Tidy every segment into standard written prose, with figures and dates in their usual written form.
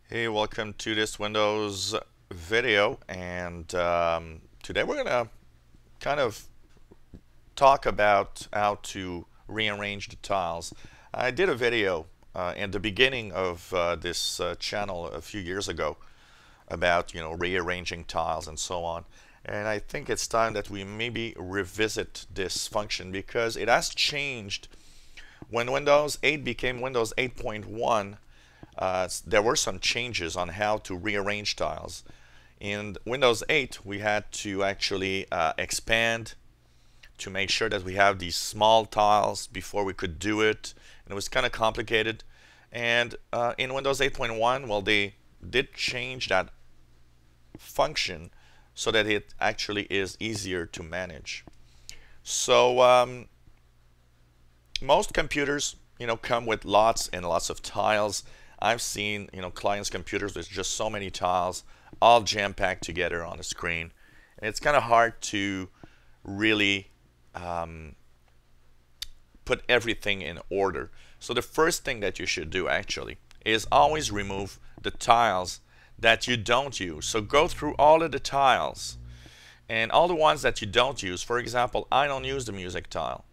Hey, welcome to this Windows video, and today we're gonna kind of talk about how to rearrange the tiles. I did a video in the beginning of this channel a few years ago about rearranging tiles and so on, and I think it's time that we maybe revisit this function because it has changed. When Windows 8 became Windows 8.1, there were some changes on how to rearrange tiles. In Windows 8, we had to actually expand to make sure that we have these small tiles before we could do it, and it was kind of complicated. And in Windows 8.1, well, they did change that function so that it actually is easier to manage. So most computers, come with lots and lots of tiles. I've seen, clients' computers with just so many tiles, all jam-packed together on the screen. And it's kind of hard to really put everything in order. So the first thing that you should do actually is always remove the tiles that you don't use. So go through all of the tiles and all the ones that you don't use. For example, I don't use the music tile.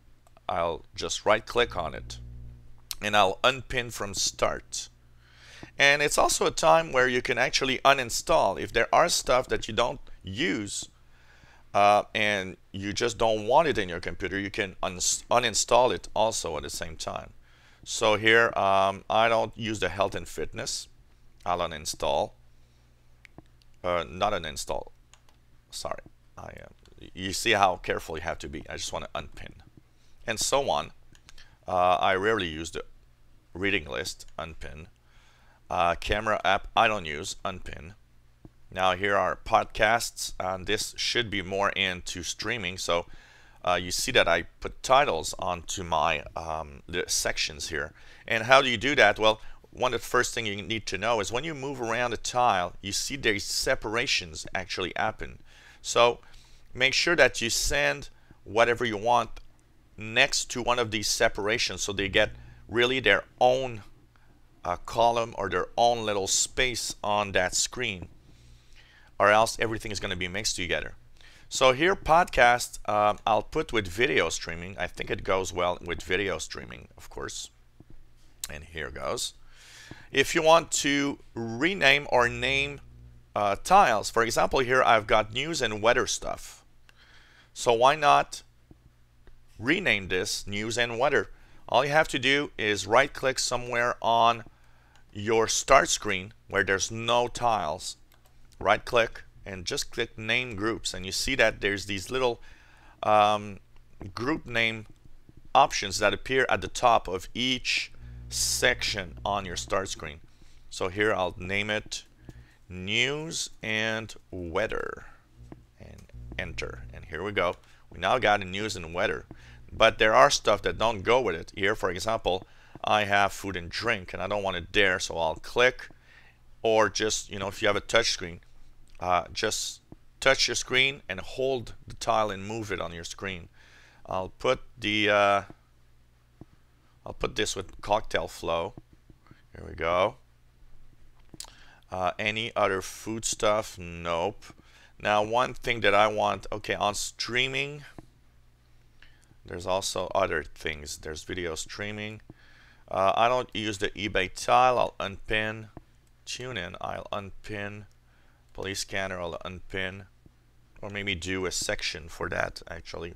I'll just right click on it and I'll unpin from start. And it's also a time where you can actually uninstall. If there are stuff that you don't use and you just don't want it in your computer, you can uninstall it also at the same time. So here I don't use the health and fitness. I'll uninstall. Not uninstall. Sorry. You see how careful you have to be. I just want to unpin. And so on. I rarely use the reading list, unpin. Camera app, I don't use, unpin. Now here are podcasts, and this should be more into streaming. So you see that I put titles onto my the sections here. And how do you do that? Well, one of the first thing you need to know is when you move around a tile, you see these separations actually happen. So make sure that you send whatever you want next to one of these separations so they get really their own column or their own little space on that screen, or else everything is going to be mixed together. So here podcast I'll put with video streaming. I think it goes well with video streaming, of course. And here goes. If you want to rename or name tiles, for example, here I've got news and weather stuff. So why not rename this news and weather? All you have to do is right click somewhere on your start screen where there's no tiles. Right click and just click name groups, and you see that there's these little group name options that appear at the top of each section on your start screen. So here I'll name it news and weather and enter, and here we go. We now got a news and weather, but there are stuff that don't go with it. Here, for example, I have food and drink and I don't want it there, so I'll click, or just if you have a touch screen, just touch your screen and hold the tile and move it on your screen. I'll put this with cocktail flow. Here we go. Any other food stuff? Nope. Now one thing that I want, okay, on streaming, there's also other things. There's video streaming. I don't use the eBay tile. I'll unpin. Tune in, I'll unpin. Police scanner, I'll unpin. Or maybe do a section for that actually.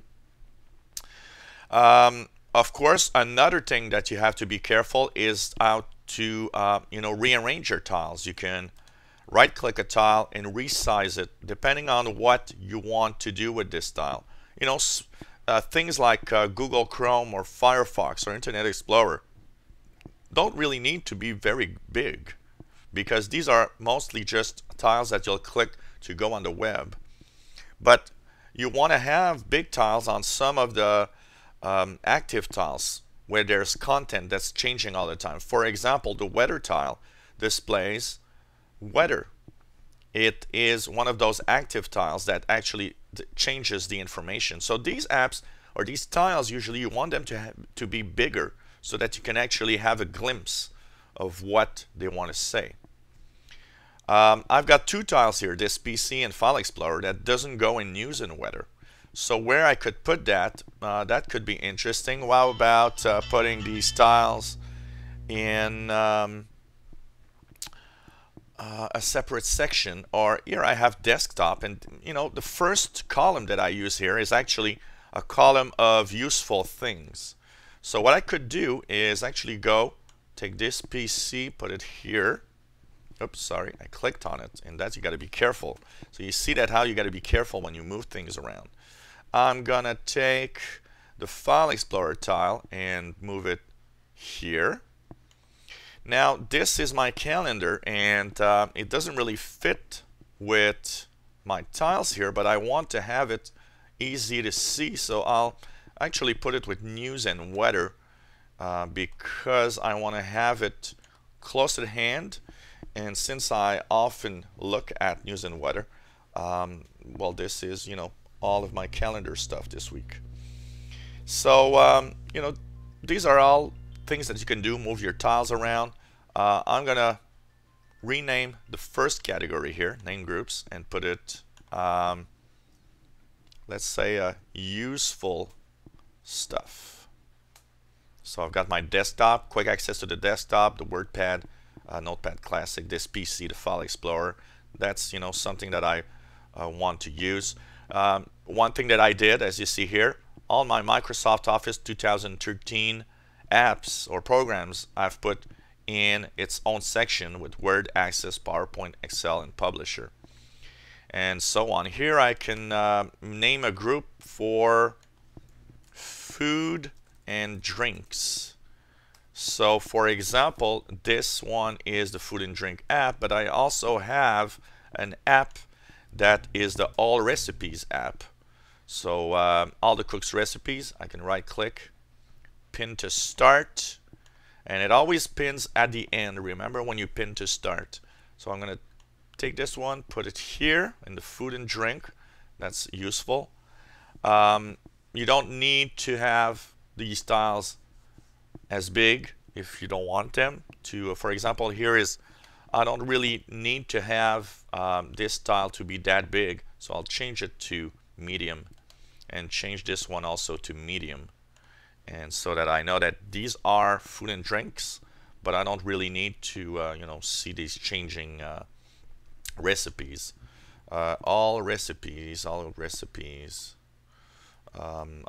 Of course, another thing that you have to be careful is how to rearrange your tiles. You can right click a tile and resize it depending on what you want to do with this tile. Things like Google Chrome or Firefox or Internet Explorer don't really need to be very big, because these are mostly just tiles that you'll click to go on the web. But you want to have big tiles on some of the active tiles where there's content that's changing all the time. For example, the weather tile displays weather. It is one of those active tiles that actually changes the information. So these apps or these tiles, usually you want them to be bigger so that you can actually have a glimpse of what they want to say. I've got two tiles here, this PC and File Explorer, that doesn't go in News and Weather. So where I could put that, that could be interesting. How about putting these tiles in a separate section? Or here I have desktop, and you know, the first column that I use here is actually a column of useful things. So what I could do is actually go take this PC, put it here. Oops, sorry, I clicked on it, and that's, you got to be careful. So you see that how you got to be careful when you move things around. I'm gonna take the File Explorer tile and move it here. Now this is my calendar, and it doesn't really fit with my tiles here, but I want to have it easy to see, so I'll actually put it with News and Weather because I want to have it close at hand. And since I often look at News and Weather, well, this is, you know, all of my calendar stuff this week. So, you know, these are all things that you can do, move your tiles around. I'm going to rename the first category here, name groups, and put it, let's say, useful stuff. So I've got my desktop, quick access to the desktop, the WordPad, Notepad Classic, this PC, the File Explorer. That's, you know, something that I want to use. One thing that I did, as you see here, all my Microsoft Office 2013 apps or programs I've put in its own section with Word, Access, PowerPoint, Excel, and Publisher, and so on. Here I can name a group for food and drinks. So for example, this one is the food and drink app, but I also have an app that is the All Recipes app. So all the cook's recipes, I can right click, pin to start, and it always pins at the end. Remember when you pin to start. So I'm going to take this one, put it here in the food and drink. That's useful. You don't need to have these tiles as big if you don't want them to. For example, here is, I don't really need to have this tile to be that big, so I'll change it to medium and change this one also to medium, and so that I know that these are food and drinks, but I don't really need to you know, see these changing recipes. All recipes. I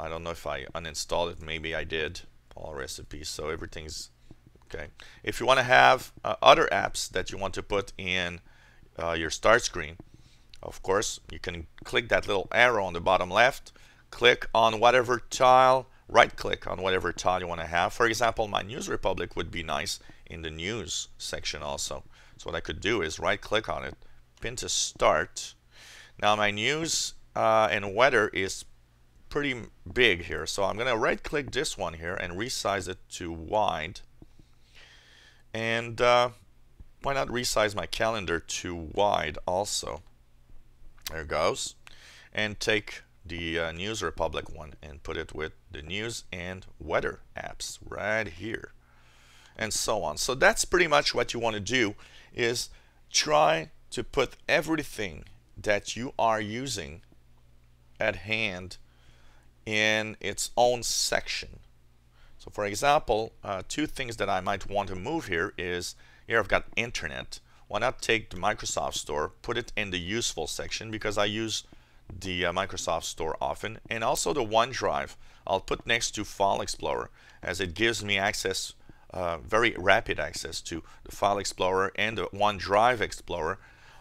don't know if I uninstalled it, maybe I did. All recipes, so everything's okay. If you want to have other apps that you want to put in your start screen, of course you can click that little arrow on the bottom left, click on whatever tile, right click on whatever tile you want to have. For example, my News Republic would be nice in the news section also. So what I could do is right click on it, pin to start. Now my News and Weather is pretty big here, so I'm going to right click this one here and resize it to wide, and why not resize my calendar to wide also. There it goes. And take the News Republic one and put it with the News and Weather apps right here, and so on. So that's pretty much what you want to do, is try to put everything that you are using at hand in its own section. So for example, two things that I might want to move here is, here I've got internet. Why not take the Microsoft Store, put it in the useful section, because I use the Microsoft Store often, and also the OneDrive I'll put next to File Explorer, as it gives me access, very rapid access to the File Explorer and the OneDrive Explorer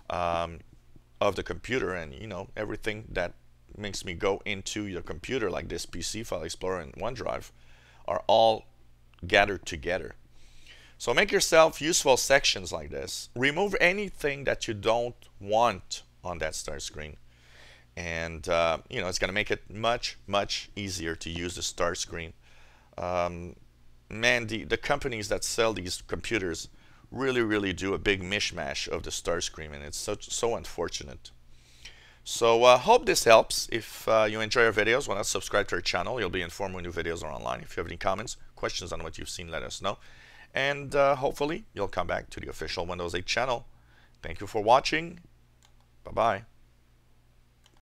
of the computer, and you know, everything that makes me go into your computer, like this PC, File Explorer, and OneDrive, are all gathered together. So make yourself useful sections like this. Remove anything that you don't want on that start screen, and you know, it's going to make it much easier to use the start screen. Man, the companies that sell these computers really do a big mishmash of the start screen, and it's so unfortunate. So hope this helps. If you enjoy our videos, why not subscribe to our channel? You'll be informed when new videos are online. If you have any comments, questions on what you've seen, let us know. And hopefully you'll come back to the official Windows 8 channel Thank you for watching. Bye-bye.